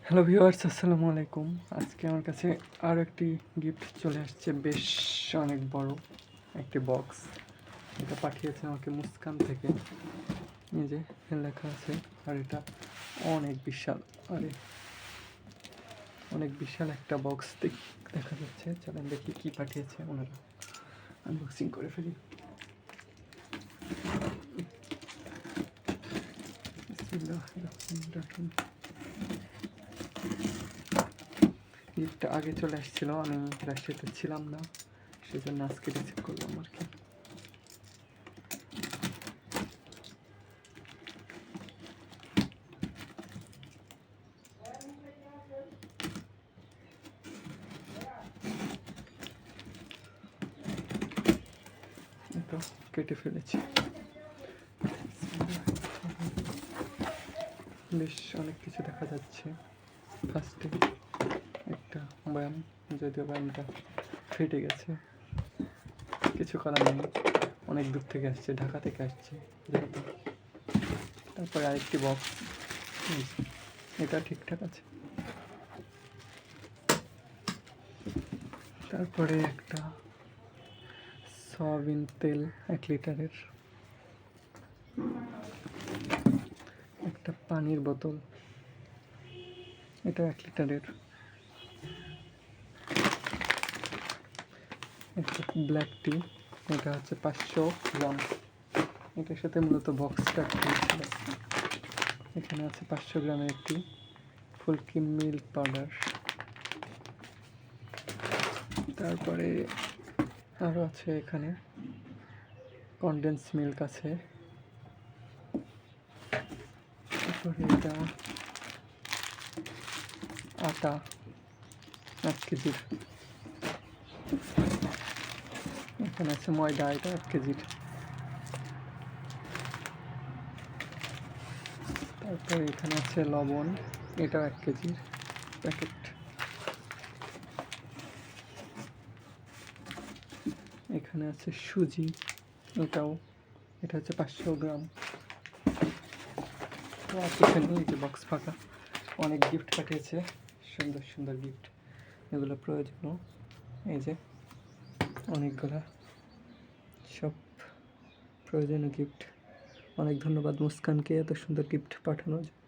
Hello viewers, আসসালামু আলাইকুম। আজকে আমার কাছে আরও একটি গিফট চলে আসছে, বেশ অনেক বড় একটি বক্স। এটা পাঠিয়েছে আমাকে মুস্কান থেকে, এই যে লেখা আছে। আর এটা অনেক বিশাল, অনেক বিশাল একটা বক্স দেখা যাচ্ছে। চলেন দেখি কি পাঠিয়েছে ওনারা, আনবক্সিং করে ফেলি। গিফটটা আগে চলে আসছিল, আমি রাজশাহীতে ছিলাম না, সেই জন্য আজকে রিসিভ করলাম আর কি। তো কেটে ফেলেছি, বেশ অনেক কিছু দেখা যাচ্ছে। ফার্স্টে একটা ব্যায়াম, যদিও ব্যায়ামটা ফেটে গেছে, কিছু করার নেই, অনেক দূর থেকে আসছে, ঢাকা থেকে আসছে যেহেতু। তারপরে আরেকটি বক্স, এটা ঠিকঠাক আছে। তারপরে একটা সয়াবিন তেল 1 লিটারের, একটা পানির বোতল, এটা 1 লিটারের, একটা ব্ল্যাক টি, এটা হচ্ছে 500 গ্রাম। এটার সাথে মূলত বক্সটা ছিল। এখানে আছে 500 গ্রামের একটি ফুলকি মিল্ক পাউডার। তারপরে আরও আছে, এখানে কনডেন্স মিল্ক আছে। তারপরে এটা আটা 1 কেজির, এখানে আছে ময়দা, এটা 1 কেজির। তারপরে এখানে আছে লবণ, এটাও 1 কেজির প্যাকেট। এখানে আছে সুজি, এটা হচ্ছে 500 গ্রাম। তো এখানে এই যে বক্স ফাঁকা, অনেক গিফট পাঠিয়েছে, সুন্দর সুন্দর গিফট, এগুলো প্রয়োজনীয়। এই যে অনেকগুলা সব প্রয়োজনীয় গিফট। অনেক ধন্যবাদ মুস্কানকে এত সুন্দর গিফট পাঠানোর জন্য।